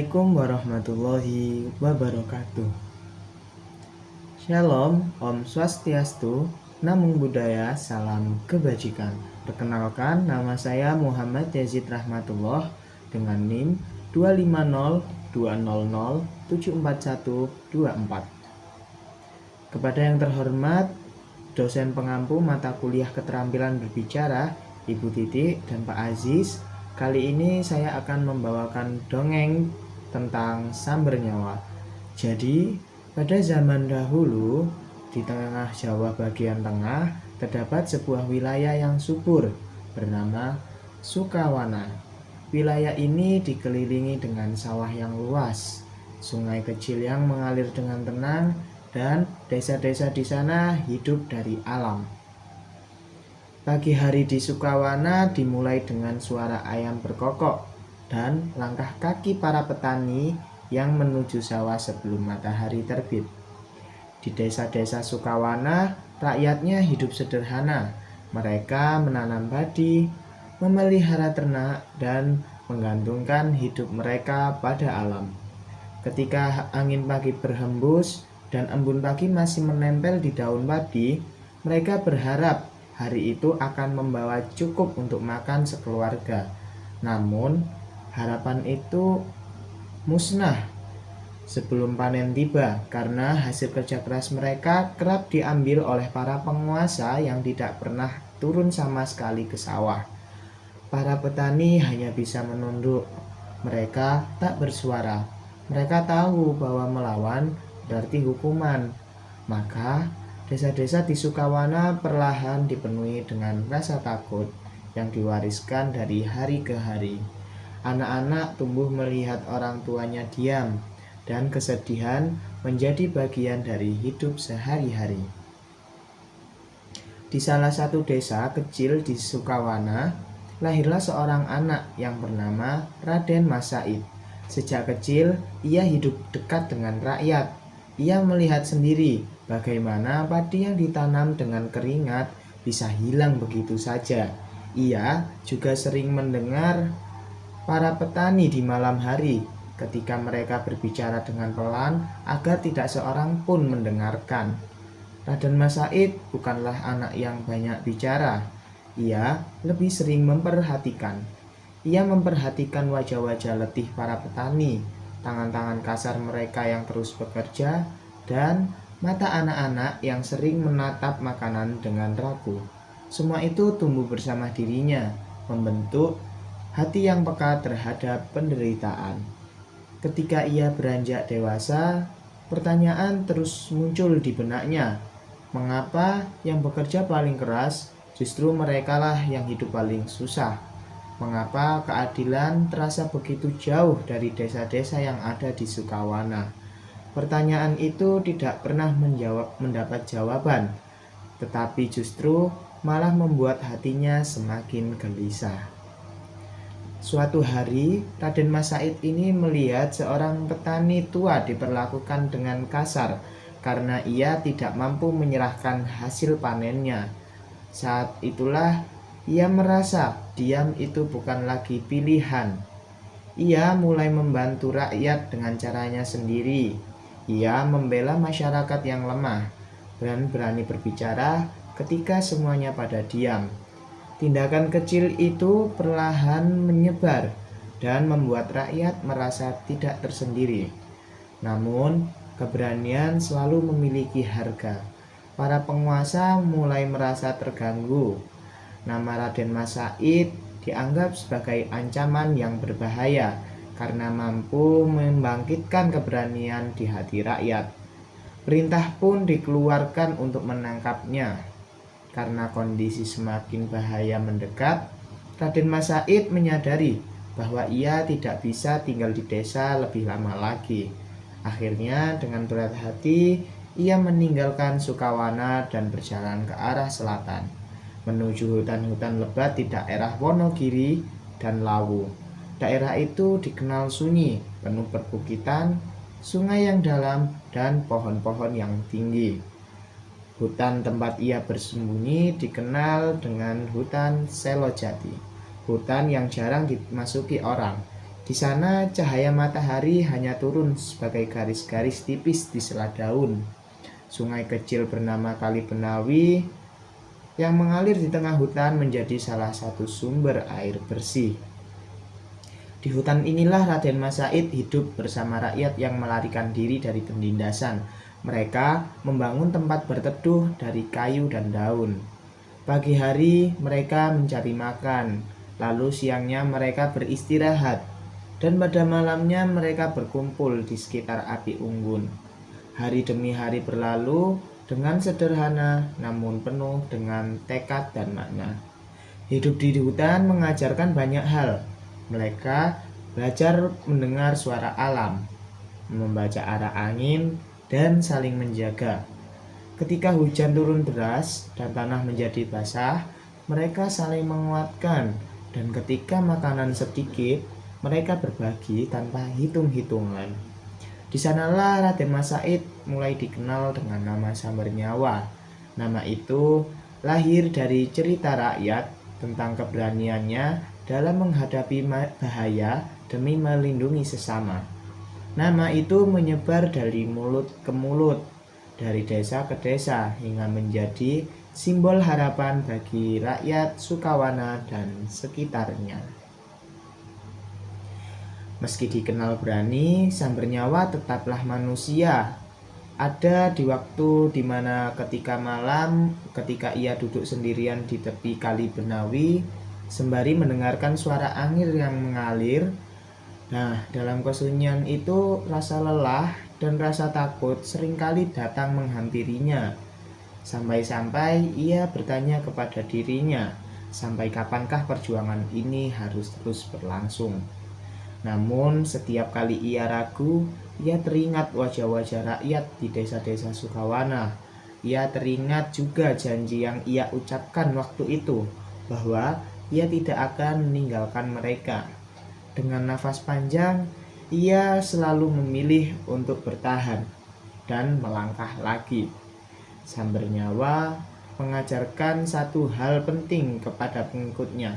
Assalamualaikum warahmatullahi wabarakatuh. Shalom, Om Swastiastu, Namo Buddhaya, salam kebajikan. Perkenalkan, nama saya Muhammad Yazid Rahmatullah dengan NIM 25020074124. Kepada yang terhormat, dosen pengampu mata kuliah keterampilan berbicara, Ibu Titi dan Pak Aziz, kali ini saya akan membawakan dongeng tentang Samber Nyawa. Jadi, pada zaman dahulu, di tengah Jawa bagian tengah, terdapat sebuah wilayah yang subur bernama Sukawana. Wilayah ini dikelilingi dengan sawah yang luas, sungai kecil yang mengalir dengan tenang, dan desa-desa di sana hidup dari alam. Pagi hari di Sukawana dimulai dengan suara ayam berkokok dan langkah kaki para petani yang menuju sawah sebelum matahari terbit. Di desa-desa Sukawana, rakyatnya hidup sederhana. Mereka menanam padi, memelihara ternak, dan menggantungkan hidup mereka pada alam. Ketika angin pagi berhembus dan embun pagi masih menempel di daun padi, mereka berharap hari itu akan membawa cukup untuk makan sekeluarga. Namun, harapan itu musnah sebelum panen tiba karena hasil kerja keras mereka kerap diambil oleh para penguasa yang tidak pernah turun sama sekali ke sawah. Para petani hanya bisa menunduk. Mereka tak bersuara. Mereka tahu bahwa melawan berarti hukuman. Maka desa-desa di Sukawana perlahan dipenuhi dengan rasa takut yang diwariskan dari hari ke hari. Anak-anak tumbuh melihat orang tuanya diam, dan kesedihan menjadi bagian dari hidup sehari-hari. Di salah satu desa kecil di Sukawana, lahirlah seorang anak yang bernama Raden Mas Said. Sejak kecil, ia hidup dekat dengan rakyat. Ia melihat sendiri bagaimana padi yang ditanam dengan keringat bisa hilang begitu saja. Ia juga sering mendengar para petani di malam hari ketika mereka berbicara dengan pelan agar tidak seorang pun mendengarkan. Raden Mas Said bukanlah anak yang banyak bicara. Ia lebih sering memperhatikan. Ia memperhatikan wajah-wajah letih para petani, tangan-tangan kasar mereka yang terus bekerja, dan mata anak-anak yang sering menatap makanan dengan ragu. Semua itu tumbuh bersama dirinya, membentuk hati yang peka terhadap penderitaan. Ketika ia beranjak dewasa, pertanyaan terus muncul di benaknya. Mengapa yang bekerja paling keras justru merekalah yang hidup paling susah? Mengapa keadilan terasa begitu jauh dari desa-desa yang ada di Sukawana? Pertanyaan itu tidak pernah mendapat jawaban, tetapi justru malah membuat hatinya semakin gelisah. Suatu hari, Raden Mas Said ini melihat seorang petani tua diperlakukan dengan kasar karena ia tidak mampu menyerahkan hasil panennya. Saat itulah ia merasa diam itu bukan lagi pilihan. Ia mulai membantu rakyat dengan caranya sendiri. Ia membela masyarakat yang lemah dan berani berbicara ketika semuanya pada diam. Tindakan kecil itu perlahan menyebar dan membuat rakyat merasa tidak tersendiri. Namun, keberanian selalu memiliki harga. Para penguasa mulai merasa terganggu. Nama Raden Mas Said dianggap sebagai ancaman yang berbahaya karena mampu membangkitkan keberanian di hati rakyat. Perintah pun dikeluarkan untuk menangkapnya. Karena kondisi semakin bahaya mendekat, Raden Mas Said menyadari bahwa ia tidak bisa tinggal di desa lebih lama lagi. Akhirnya dengan berat hati, ia meninggalkan Sukawana dan berjalan ke arah selatan, menuju hutan-hutan lebat di daerah Wonogiri dan Lawu. Daerah itu dikenal sunyi, penuh perbukitan, sungai yang dalam, dan pohon-pohon yang tinggi. Hutan tempat ia bersembunyi dikenal dengan hutan Selojati, hutan yang jarang dimasuki orang. Di sana cahaya matahari hanya turun sebagai garis-garis tipis di sela daun. Sungai kecil bernama Kali Benawi yang mengalir di tengah hutan menjadi salah satu sumber air bersih. Di hutan inilah Raden Mas Said hidup bersama rakyat yang melarikan diri dari penindasan. Mereka membangun tempat berteduh dari kayu dan daun. Pagi hari mereka mencari makan, lalu siangnya mereka beristirahat, dan pada malamnya mereka berkumpul di sekitar api unggun. Hari demi hari berlalu dengan sederhana namun penuh dengan tekad dan makna. Hidup di hutan mengajarkan banyak hal. Mereka belajar mendengar suara alam, membaca arah angin, dan saling menjaga. Ketika hujan turun deras dan tanah menjadi basah, mereka saling menguatkan, dan ketika makanan sedikit, mereka berbagi tanpa hitung-hitungan. Di sanalah Raden Mas Said mulai dikenal dengan nama Sambernyawa. Nama itu lahir dari cerita rakyat tentang keberaniannya dalam menghadapi bahaya demi melindungi sesama. Nama itu menyebar dari mulut ke mulut, dari desa ke desa, hingga menjadi simbol harapan bagi rakyat Sukawana dan sekitarnya. Meski dikenal berani, Sambernyawa tetaplah manusia. Ada di waktu dimana ketika malam, ketika ia duduk sendirian di tepi Kali Benawi, sembari mendengarkan suara angin yang mengalir. Nah, dalam kesunyian itu rasa lelah dan rasa takut seringkali datang menghampirinya. Sampai-sampai ia bertanya kepada dirinya, sampai kapankah perjuangan ini harus terus berlangsung? Namun setiap kali ia ragu, ia teringat wajah-wajah rakyat di desa-desa Sukawana. Ia teringat juga janji yang ia ucapkan waktu itu, bahwa ia tidak akan meninggalkan mereka. Dengan nafas panjang, ia selalu memilih untuk bertahan dan melangkah lagi. Sambernyawa mengajarkan satu hal penting kepada pengikutnya.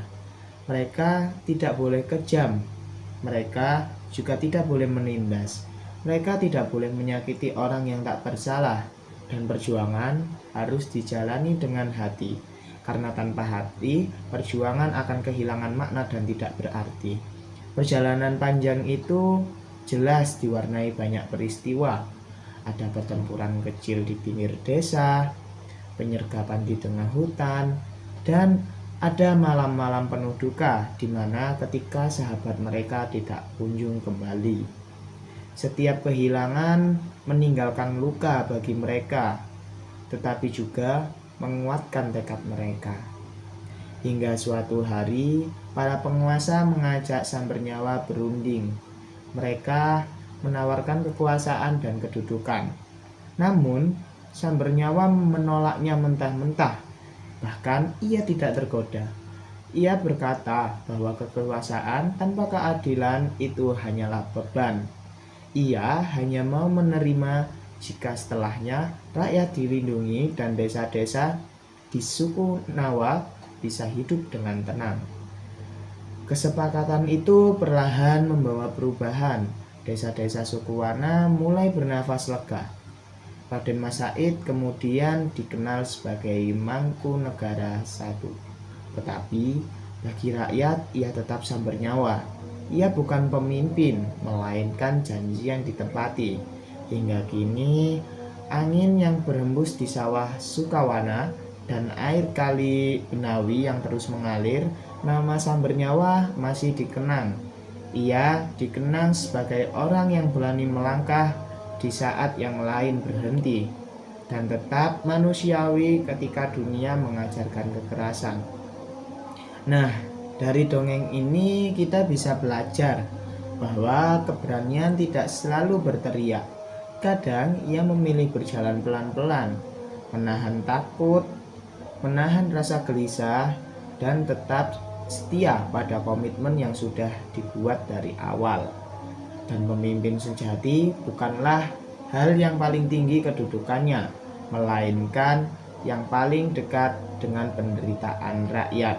Mereka tidak boleh kejam. Mereka juga tidak boleh menindas. Mereka tidak boleh menyakiti orang yang tak bersalah. Dan perjuangan harus dijalani dengan hati. Karena tanpa hati, perjuangan akan kehilangan makna dan tidak berarti. Perjalanan panjang itu jelas diwarnai banyak peristiwa. Ada pertempuran kecil di pinggir desa, penyergapan di tengah hutan, dan ada malam-malam penuh duka di mana ketika sahabat mereka tidak kunjung kembali. Setiap kehilangan meninggalkan luka bagi mereka, tetapi juga menguatkan tekad mereka. Hingga suatu hari, para penguasa mengajak Sambernyawa berunding. Mereka menawarkan kekuasaan dan kedudukan. Namun, Sambernyawa menolaknya mentah-mentah. Bahkan ia tidak tergoda. Ia berkata bahwa kekuasaan tanpa keadilan itu hanyalah beban. Ia hanya mau menerima jika setelahnya rakyat dilindungi dan desa-desa di suku Nawa bisa hidup dengan tenang. Kesepakatan itu perlahan membawa perubahan. Desa-desa Sukawana mulai bernafas lega. Raden Mas Said kemudian dikenal sebagai Mangkunegara I. Tetapi bagi rakyat ia tetap Sambernyawa. Ia bukan pemimpin, melainkan janji yang ditepati. Hingga kini angin yang berhembus di sawah Sukawana dan air Kali Benawi yang terus mengalir, nama Sambernyawa masih dikenang. Ia dikenang sebagai orang yang berani melangkah di saat yang lain berhenti, dan tetap manusiawi ketika dunia mengajarkan kekerasan. Nah, dari dongeng ini kita bisa belajar bahwa keberanian tidak selalu berteriak. Kadang ia memilih berjalan pelan-pelan, menahan takut, menahan rasa gelisah, dan tetap setia pada komitmen yang sudah dibuat dari awal. Dan pemimpin sejati bukanlah hal yang paling tinggi kedudukannya, melainkan yang paling dekat dengan penderitaan rakyat.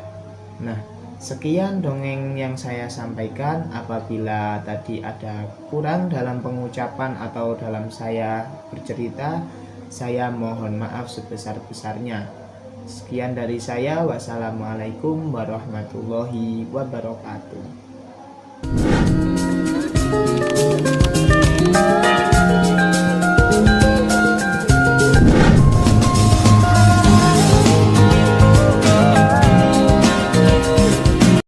Nah, Sekian dongeng yang saya sampaikan. Apabila tadi ada kurang dalam pengucapan atau dalam saya bercerita, saya mohon maaf sebesar-besarnya. Sekian dari saya. Wassalamualaikum warahmatullahi wabarakatuh.